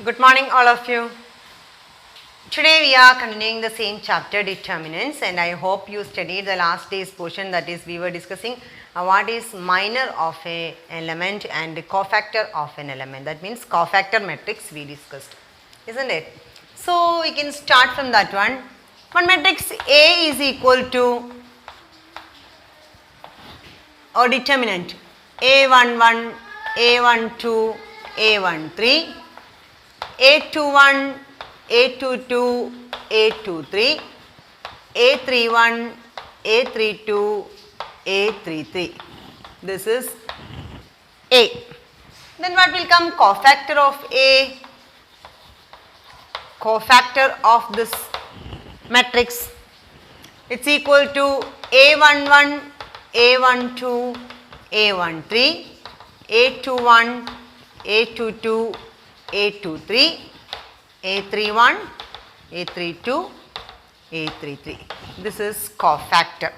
Good morning all of you. Today we are continuing the same chapter determinants, and I hope you studied the last day's portion, that is we were discussing what is minor of a element and cofactor of an element. That means cofactor matrix we discussed, isn't it? So we can start from that one. One matrix A is equal to or determinant A11, A12, A13, A21, A22, A23, A31, A32, A33. This is A. Then what will come? Cofactor of A. Cofactor of this matrix. It's equal to A11, A12, A13, A21, A22, A23, A31, A32, A33. This is cofactor.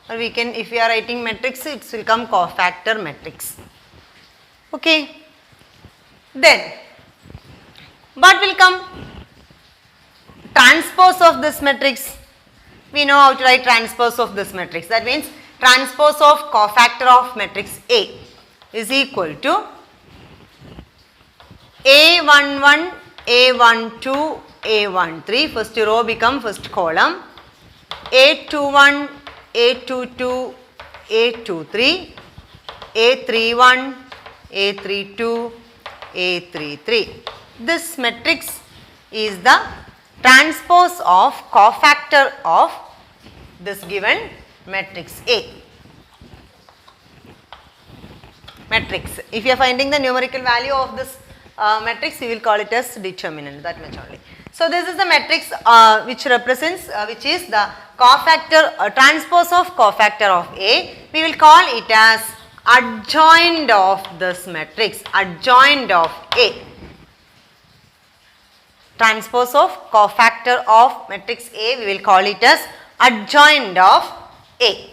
Or we can, if we are writing matrix, it will come cofactor matrix. Okay. Then, what will come? Transpose of this matrix. We know how to write transpose of this matrix. That means transpose of cofactor of matrix A is equal to A11, A12, A13, first row become first column, A21, A22, A23, A31, A32, A33. This matrix is the transpose of cofactor of this given matrix A. Matrix. If you are finding the numerical value of this matrix, we will call it as determinant, that much only. So this is the matrix which represents, which is the cofactor, transpose of cofactor of A. We will call it as adjoint of this matrix, adjoint of A. Transpose of cofactor of matrix A, we will call it as adjoint of A.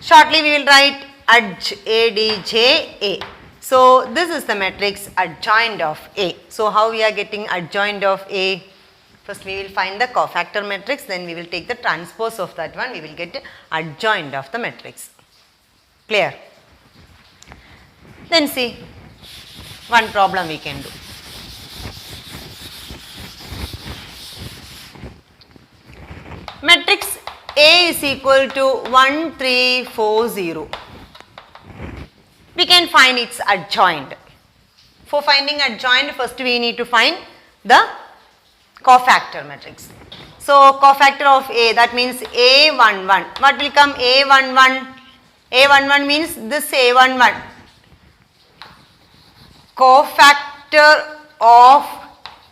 Shortly we will write ADJ. So this is the matrix adjoint of A. So how we are getting adjoint of A? First we will find the cofactor matrix, then we will take the transpose of that one, we will get adjoint of the matrix. Clear? Then see, one problem we can do. Matrix A is equal to 1, 3, 4, 0. We can find its adjoint. For finding adjoint, first we need to find the cofactor matrix. So cofactor of A, that means A11. What will come? A11. A11 means this A11. Cofactor of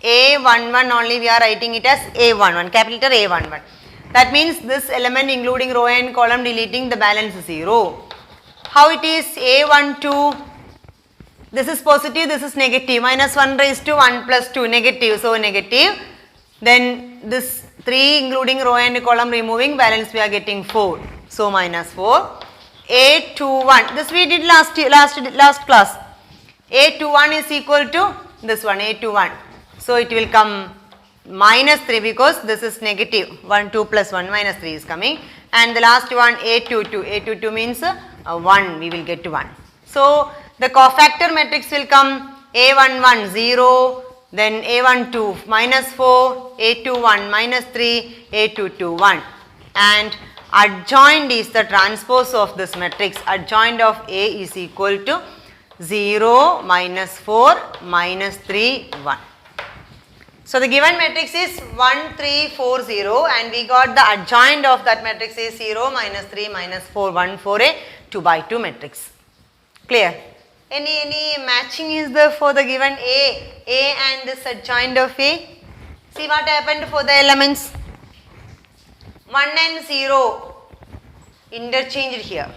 A11 only, we are writing it as A11, capital letter A11. That means this element including row and column deleting the balance 0. How it is? A12, this is positive, this is negative, minus 1 raised to 1 plus 2, negative, so negative. Then this 3 including row and column removing, balance we are getting 4, so minus 4. A21, this we did last class. A21 is equal to this one, A21. So it will come minus 3 because this is negative, 1, 2 plus 1, minus 3 is coming. And the last one A22, A22 means 1, we will get 1. So the cofactor matrix will come A11 0, then A12 minus 4, A21 minus 3, A22 1. And adjoint is the transpose of this matrix. Adjoint of A is equal to 0, minus 4, minus 3, 1. So the given matrix is 1, 3, 4, 0, and we got the adjoint of that matrix is 0, minus 3, minus 4, 1 for a 2 by 2 matrix. Clear? Any matching is there for the given A and this adjoint of A? See what happened for the elements. 1 and 0 interchanged here.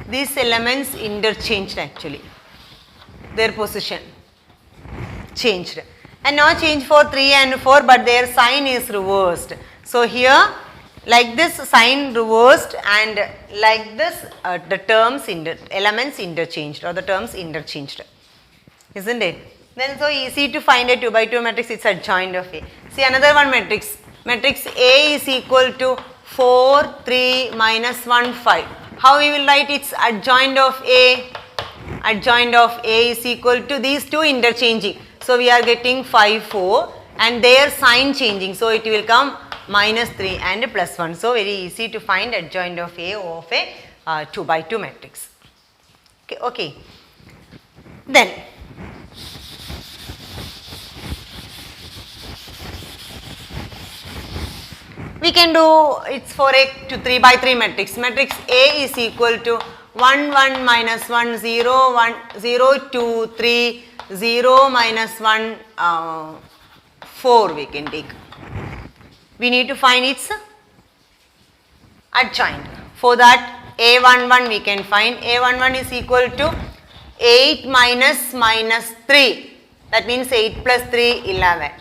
These elements interchanged actually. Their position changed. And now change for 3 and 4, but their sign is reversed. So here like this sign reversed and like this the terms elements interchanged or the terms interchanged, isn't it? Then so easy to find a 2 by 2 matrix, it's adjoint of A. See another one matrix. Matrix A is equal to 4, 3, minus 1, 5. How we will write its adjoint of A? Adjoint of A is equal to these two interchanging. So we are getting 5, 4 and their sign changing. So it will come minus 3 and plus 1. So very easy to find adjoint of A of a 2 by 2 matrix. Okay. Then we can do it's for a 3 by 3 matrix. Matrix A is equal to 1, 1, minus 1, 0, 1, 0, 2, 3, 0, minus 1, 4 we can take. We need to find its adjoint. For that A11 we can find. A11 is equal to 8 minus 3. That means 8 plus 3, 11.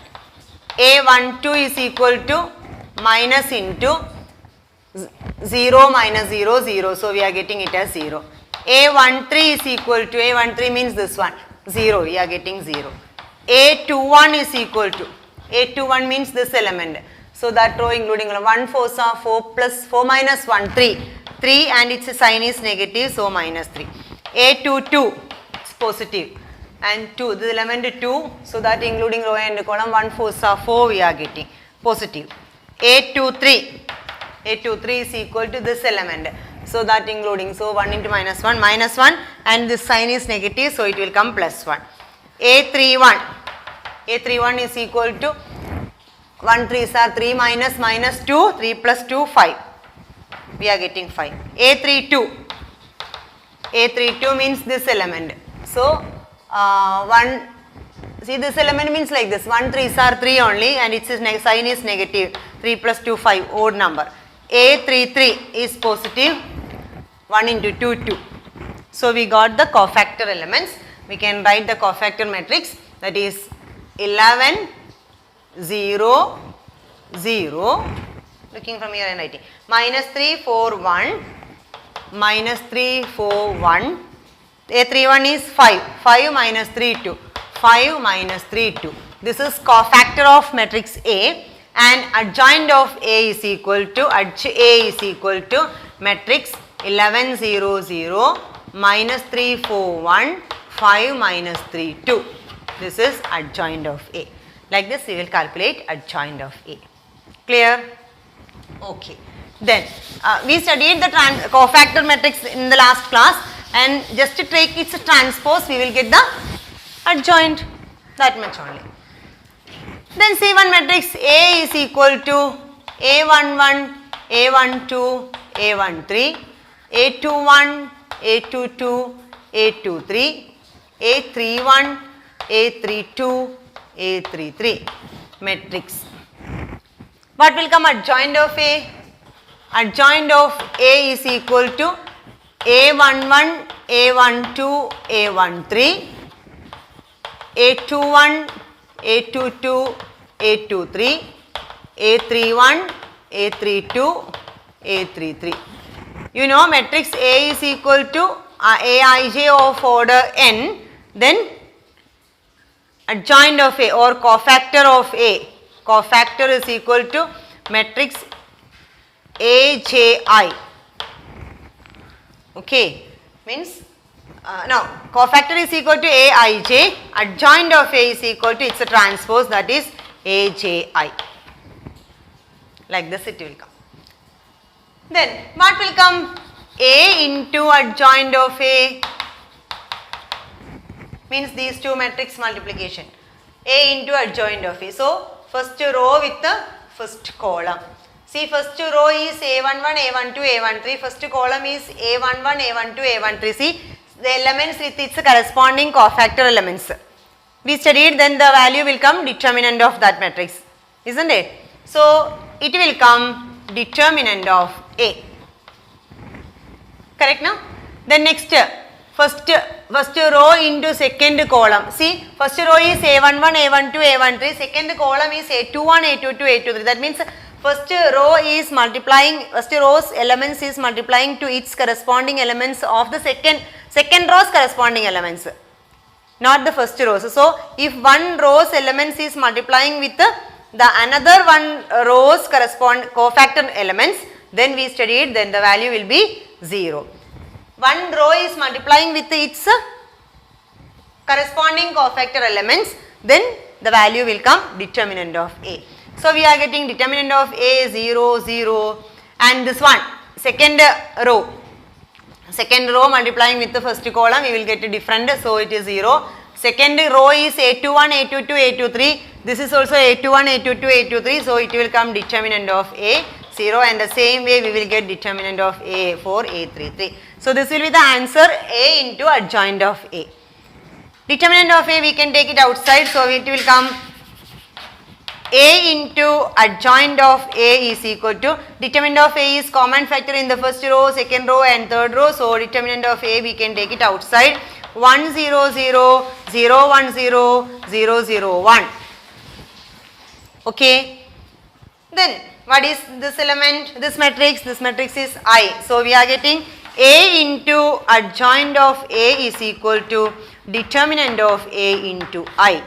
A12 is equal to minus into 0 minus 0, 0. So we are getting it as 0. A13 is equal to, A13 means this one, 0. We are getting 0. A21 is equal to, A21 means this element. So that row including 1 4 are 4 plus 4 minus 1, 3. 3 and its sign is negative, so minus 3. A22 is positive and 2, this element 2. So that including row and column 1 4 are 4 we are getting positive. A23 is equal to this element. So that including, so 1 into minus 1 and this sign is negative, so it will come plus 1. A31 is equal to 1 3s are 3 minus 2, 3 plus 2, 5. We are getting 5. A32 means this element. So 1, see this element means like this, 1 3s are 3 only and its sign is negative, 3 plus 2, 5, odd number. A33 is positive, 1 into 2, 2. So we got the cofactor elements. We can write the cofactor matrix, that is 11, 0, 0, looking from here and writing, minus 3, 4, 1, minus 3, 4, 1, A31 is 5, 5 minus 3, 2, 5 minus 3, 2. This is cofactor of matrix A, and adjoint of A is equal to, matrix 11, 0, 0, minus 3, 4, 1, 5 minus 3, 2. This is adjoint of A. Like this we will calculate adjoint of A. Clear? Okay. Then we studied the cofactor matrix in the last class, and just to take its transpose we will get the adjoint, that much only. Then see one matrix A is equal to A11, A12, A13, A21, A22, A23, A31, A32, A33 matrix. What will come adjoint of A? Adjoint of A is equal to A11, A12, A13, A21, A22, A23, A31, A32, A33. You know matrix A is equal to Aij of order n, then adjoint of A or cofactor of A. Cofactor is equal to matrix Aj. Okay, means now cofactor is equal to Aij, adjoint of A is equal to its transpose, that is Aji. Like this it will come. Then what will come? A into adjoint of A means these two matrix multiplication. A into adjoint of A. So first row with the first column. See, first row is A11, A12, A13. First column is A11, A12, A13. See the elements with its corresponding cofactor elements. We studied, then the value will come determinant of that matrix, isn't it? So it will come determinant of A. Correct now? Then next, first row into second column. See, first row is A11, A12, A13. Second column is A21, A22, A23. That means first row is multiplying, first row's elements is multiplying to its corresponding elements of the second row's corresponding elements. not the first rows. So if one row's elements is multiplying with the another one row's correspond cofactor elements, then we studied, then the value will be 0. One row is multiplying with its corresponding cofactor elements, then the value will come determinant of A. So we are getting determinant of A 0, 0, and this one second row multiplying with the first column, we will get a different, so it is 0. Second row is A21, A22, A23, this is also A21, A22, A23, so it will come determinant of A 0, and the same way we will get determinant of A for A33. So this will be the answer, A into adjoint of A. Determinant of A we can take it outside, so it will come A into adjoint of A is equal to, determinant of A is common factor in the first row, second row and third row, so determinant of A we can take it outside, 1 0 0 0 1 0 0 0 1. Okay. Then what is this element, this matrix? This matrix is I. So we are getting A into adjoint of A is equal to determinant of A into I.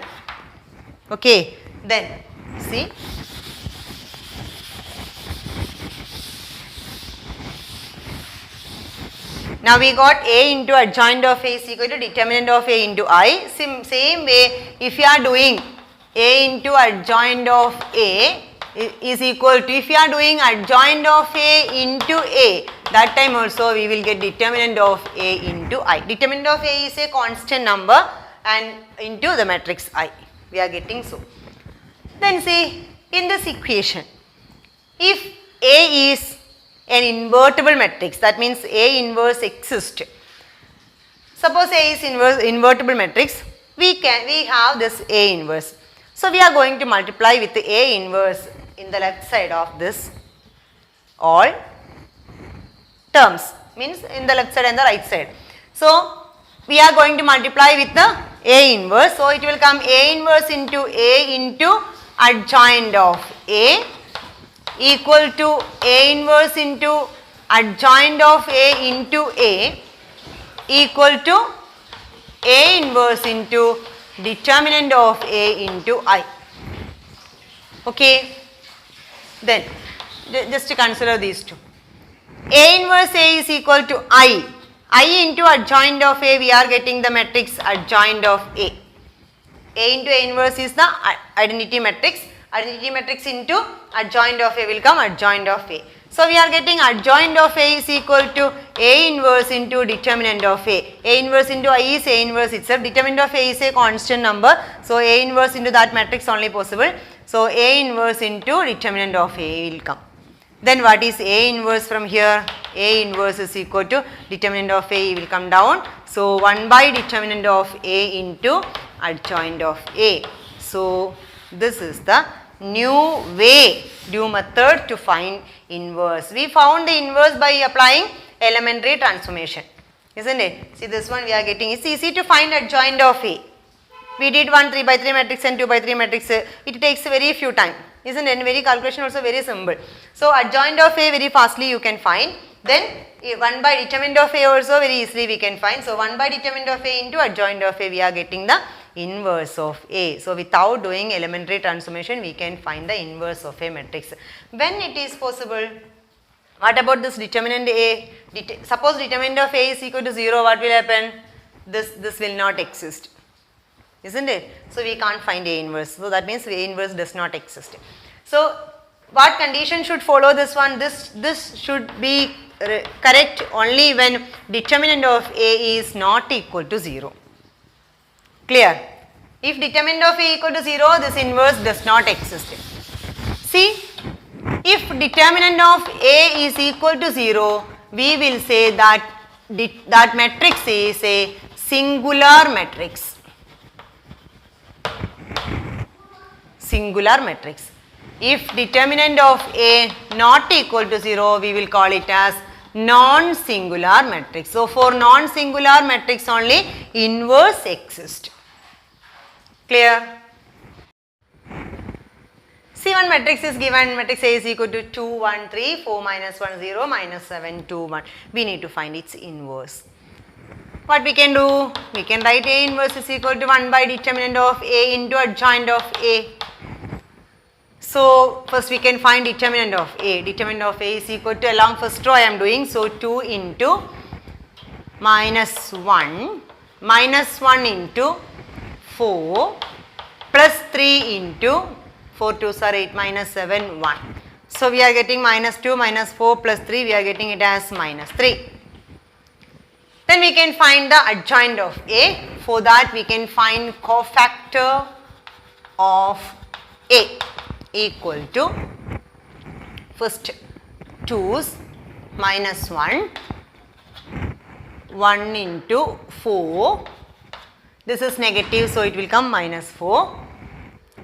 Okay. Then see, now we got A into adjoint of A is equal to determinant of A into I. Same way, if you are doing A into adjoint of A is equal to, if you are doing adjoint of A into A, that time also we will get determinant of A into I. Determinant of A is a constant number and into the matrix I, we are getting so. Then see, in this equation, if A is an invertible matrix, that means A inverse exists. Suppose A is invertible matrix, we have this A inverse. So we are going to multiply with the A inverse in the left side of this all terms, means in the left side and the right side. So we are going to multiply with the A inverse. So it will come A inverse into A into adjoint of A equal to A inverse into adjoint of A into A equal to A inverse into determinant of A into I. Okay. Then just to consider these two. A inverse A is equal to I. I into adjoint of A, we are getting the matrix adjoint of A. A into A inverse is the identity matrix. Identity matrix into adjoint of A will come adjoint of A. So we are getting adjoint of A is equal to A inverse into determinant of A. A inverse into I is A inverse itself. Determinant of A is a constant number. So A inverse into that matrix only possible. So A inverse into determinant of A will come. Then what is A inverse from here? A inverse is equal to determinant of A will come down. So 1 by determinant of A into adjoint of A. So this is the new method to find inverse. We found the inverse by applying elementary transformation, isn't it? See, this one we are getting, it's easy to find adjoint of A. We did one 3 by 3 matrix and 2 by 3 matrix, it takes very few time, isn't it? And very calculation also very simple. So adjoint of A very fastly you can find. Then 1 by determinant of A also very easily we can find. So 1 by determinant of A into adjoint of A, we are getting the inverse of A. So without doing elementary transformation we can find the inverse of a matrix. When it is possible? What about this determinant A? Suppose determinant of A is equal to 0, what will happen? This will not exist, isn't it? So we can't find A inverse. So that means A inverse does not exist. So what condition should follow this one? This should be correct only when determinant of A is not equal to 0. Clear? If determinant of A equal to 0, this inverse does not exist. See, if determinant of A is equal to 0, we will say that that matrix is a singular matrix. Singular matrix. If determinant of A not equal to 0, we will call it as non-singular matrix. So for non-singular matrix only inverse exists. Clear? C1 matrix is given, matrix A is equal to 2, 1, 3, 4, minus 1, 0, minus 7, 2, 1. We need to find its inverse. what we can do? We can write A inverse is equal to 1 by determinant of A into adjoint of A. So first we can find determinant of A. Determinant of A is equal to, along first row I am doing, so 2 into minus 1 into 4 plus 3 into 4 2s are 8 minus 7 1. So we are getting minus 2 minus 4 plus 3, we are getting it as minus 3. Then we can find the adjoint of A. For that we can find cofactor of A equal to first 2's minus 1 into 4, this is negative so it will come minus 4,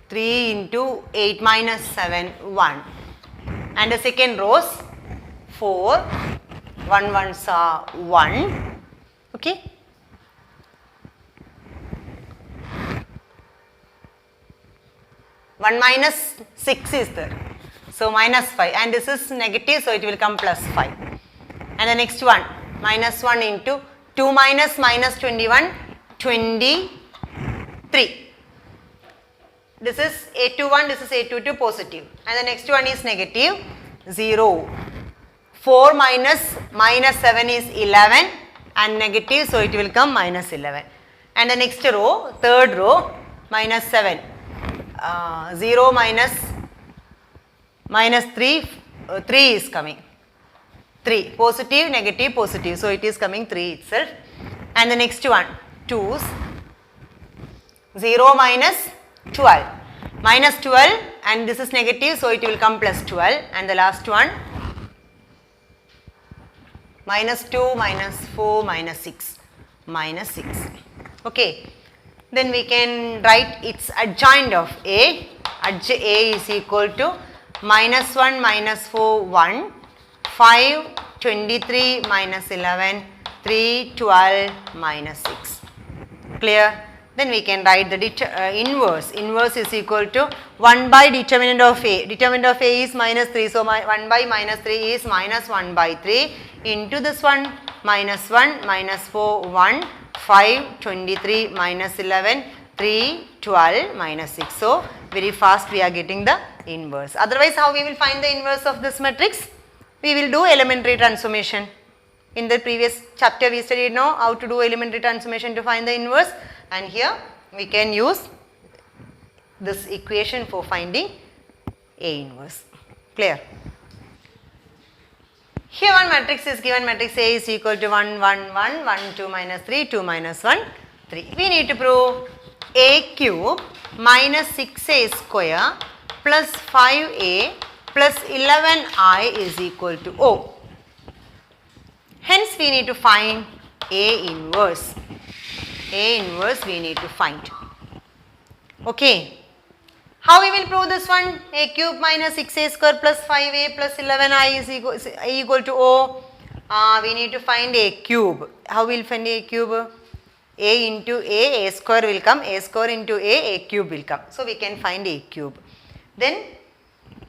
3 into 8 minus 7 1, and the second rows 4 1 ones are 1. Okay. One minus 6 is there, so minus 5, and this is negative so it will come plus 5, and the next one minus 1 into 2 minus minus 21 23. This is A21, this is A22 positive, and the next one is negative 0. 4 minus minus 7 is 11 and negative, so it will come minus 11, and the next row, third row, minus 7, 0 minus 3, 3 is coming, 3 positive negative positive, so it is coming 3 itself, and the next one 2's 0 minus 12, minus 12, and this is negative so it will come plus 12, and the last one minus 2 minus 4 minus 6 minus 6. Okay, then we can write its adjoint of A. Adj A is equal to minus 1 minus 4 1, 5 23 minus 11 3 12 minus 6. Clear? Then we can write the inverse. Inverse is equal to 1 by determinant of A. Determinant of A is minus 3. So 1 by minus 3 is minus 1 by 3 into this one minus 1 minus 4 1, 5 23 minus 11 3 12 minus 6. So very fast we are getting the inverse. Otherwise how we will find the inverse of this matrix? We will do elementary transformation. In the previous chapter we studied now how to do elementary transformation to find the inverse, and here we can use this equation for finding A inverse. Clear? Here one matrix is given, matrix A is equal to 1 1 1 1 2 minus 3 2 minus 1 3. We need to prove A cube minus 6A square plus 5A plus 11I is equal to O. Hence we need to find A inverse. A inverse we need to find. Okay. How we will prove this one? A cube minus 6A square plus 5A plus 11I is equal to O. We need to find A cube. How we will find A cube? A into A square will come, A square into A cube will come. So we can find A cube. Then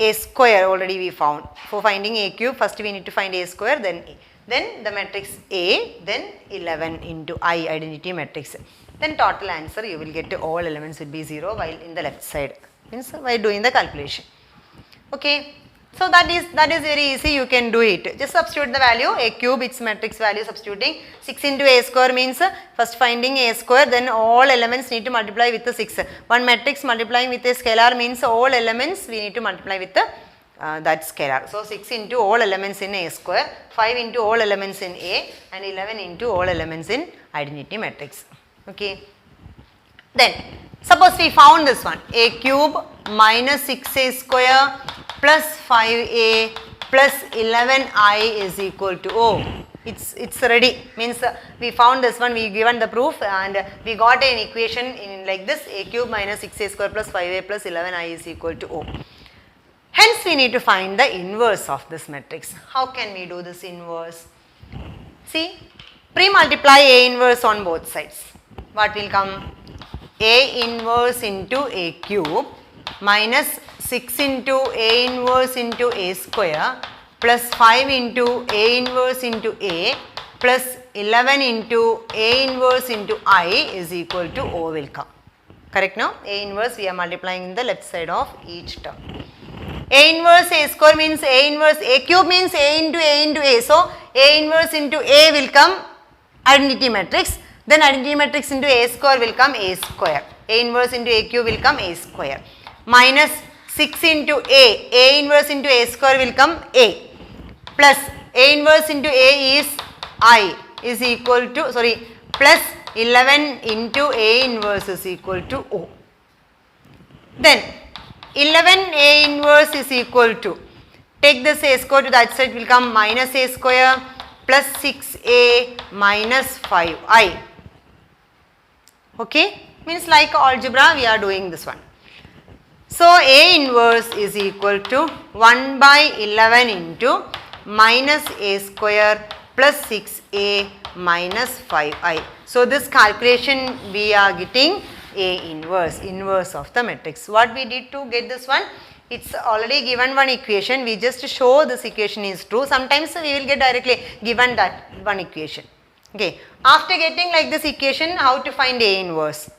A square already we found. For finding A cube, first we need to find A square, then A. Then the matrix A, then 11 into I, identity matrix. Then total answer you will get to all elements will be 0 while in the left side, means by doing the calculation. Okay. So that is very easy, you can do it. Just substitute the value, A cube, its matrix value substituting. 6 into A square means first finding A square, then all elements need to multiply with the 6. One matrix multiplying with a scalar means all elements we need to multiply with the that scalar. So 6 into all elements in A square, 5 into all elements in A, and 11 into all elements in identity matrix. Okay. Then suppose we found this one, A cube minus 6A square plus 5A plus 11I is equal to O. It's ready, means we found this one, we given the proof and we got an equation in like this, A cube minus 6A square plus 5A plus 11I is equal to O. Hence we need to find the inverse of this matrix. How can we do this inverse? See, pre-multiply A inverse on both sides. What will come? A inverse into A cube minus 6 into A inverse into A square plus 5 into A inverse into A plus 11 into A inverse into I is equal to O will come. Correct now? A inverse we are multiplying in the left side of each term. A inverse A square means A inverse A cube means A into A into A. So, A inverse into A will come identity matrix. Then identity matrix into A square will come A square. A inverse into A cube will come A square. Minus 6 into A inverse into A square will come A. Plus A inverse into A is I is equal to, sorry, plus 11 into A inverse is equal to O. Then 11 A inverse is equal to, take this A square to that side will come minus A square plus 6A minus 5I. Okay, means like algebra we are doing this one. So, A inverse is equal to 1 by 11 into minus A square plus 6A minus 5I. So, this calculation we are getting A inverse of the matrix. What we did to get this one? It's already given one equation, we just show this equation is true. Sometimes we will get directly given that one equation. Okay. After getting like this equation, how to find A inverse?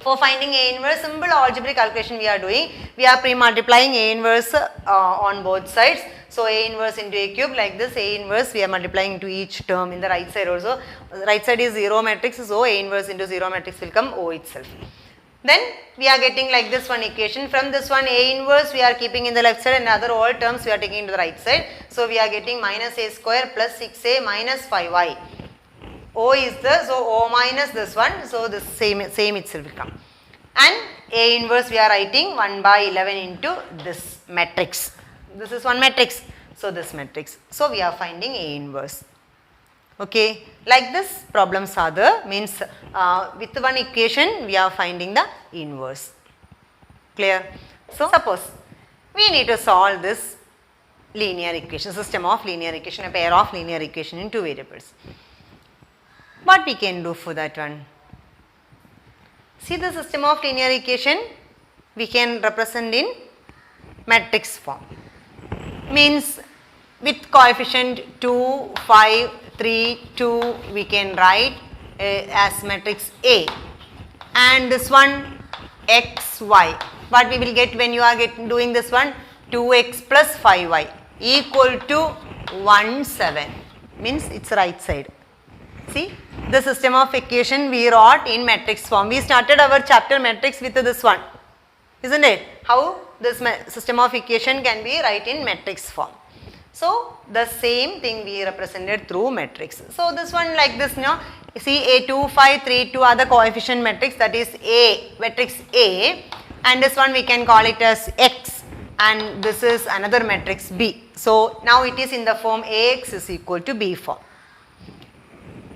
For finding A inverse, simple algebraic calculation we are doing. We are pre-multiplying A inverse on both sides. So, A inverse into A cube like this, A inverse we are multiplying into each term in the right side also. Right side is 0 matrix, so A inverse into 0 matrix will come O itself. Then we are getting like this one equation. From this one A inverse we are keeping in the left side and other all terms we are taking into the right side. So, we are getting minus A square plus 6A minus 5Y. O is the, so O minus this one, so this same itself will come. And A inverse we are writing 1 by 11 into this matrix. This is one matrix, so this matrix. So, we are finding A inverse. Okay, like this problems are there, means with one equation we are finding the inverse. Clear? So, suppose we need to solve this linear equation, system of linear equation, a pair of linear equation in two variables. What we can do for that one? See, the system of linear equation we can represent in matrix form, means with coefficient 2, 5, 3, 2 we can write as matrix A, and this one x, y. What we will get when you are doing this one? 2x plus 5y equal to 1, 7, means it's right side. See, the system of equation we wrote in matrix form. We started our chapter matrix with this one, isn't it? How this system of equation can be written in matrix form. So, the same thing we represented through matrix. So, this one like this now, see A2, 5, 3, 2 are the coefficient matrix, that is A, matrix A, and this one we can call it as X, and this is another matrix B. So, now it is in the form AX is equal to B form.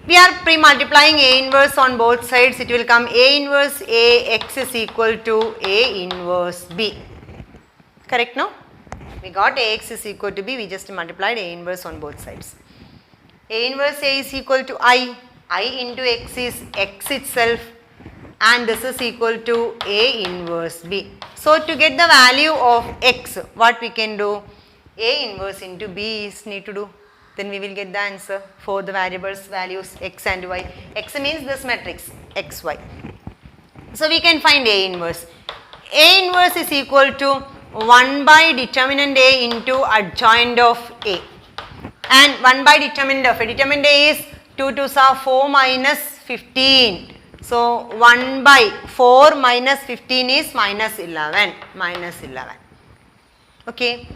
We are pre-multiplying A inverse on both sides, it will come A inverse AX is equal to A inverse B. Correct now? We got AX is equal to B, we just multiplied A inverse on both sides. A inverse A is equal to I into X is X itself, and this is equal to A inverse B. So, to get the value of X, what we can do? A inverse into B is need to do. Then we will get the answer for the variables values X and Y. X means this matrix XY. So, we can find A inverse. A inverse is equal to 1 by determinant A into adjoint of A, and 1 by determinant of A. Determinant A is 2 2s are 4 minus 15. So, 1 by 4 minus 15 is minus 11. Okay.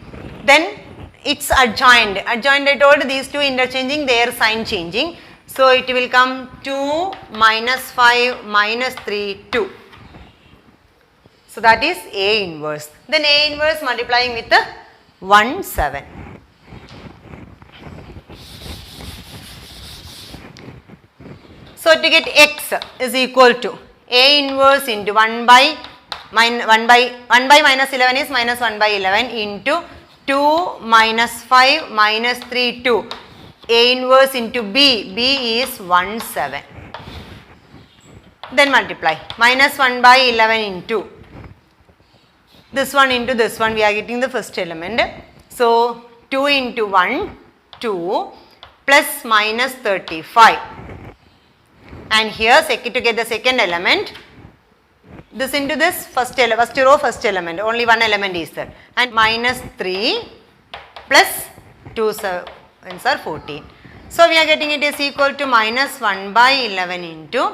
Then its adjoint. Adjoint I told these two interchanging, their sign changing. So, it will come 2 minus 5 minus 3 2. So, that is A inverse. Then A inverse multiplying with 1 7. So, to get X is equal to A inverse into 1 by minus 11 is minus 1 by 11 into 2 minus 5 minus 3 2. A inverse into B, B is 1 7. Then multiply minus 1 by 11 into this one into this one, we are getting the first element. So, 2 into 1 2 plus minus 35. And here to get the second element, this into this first row, first element, only one element is there, and minus 3 plus 2 sevens are 14. So we are getting it is equal to minus 1 by 11 into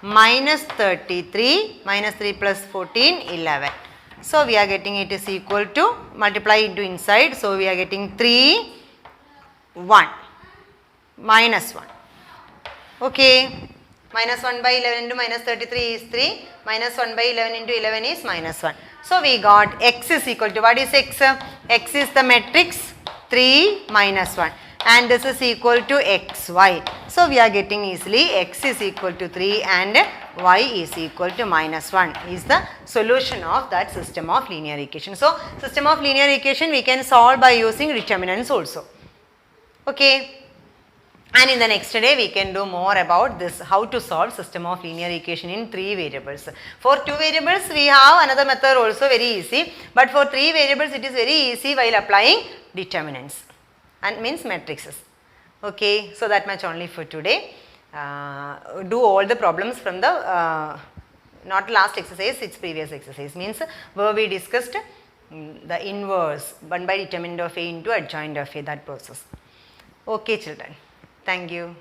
minus 33, minus 3 plus 14, 11. So we are getting it is equal to, multiply into inside, so we are getting 3, 1, minus 1. Okay. Minus 1 by 11 into minus 33 is 3, minus 1 by 11 into 11 is minus 1. So we got x is equal to, what is x? X is the matrix 3 minus 1, and this is equal to xy. So we are getting easily x is equal to 3 and y is equal to minus 1 is the solution of that system of linear equation. So system of linear equation we can solve by using determinants also. Okay. And in the next day we can do more about this, how to solve system of linear equation in 3 variables. For 2 variables we have another method also very easy, but for 3 variables it is very easy while applying determinants and means matrices. Okay, so that much only for today. Do all the problems from the not last exercise, its previous exercise, means where we discussed the inverse 1 by determinant of A into adjoint of A, that process. Okay children. Thank you.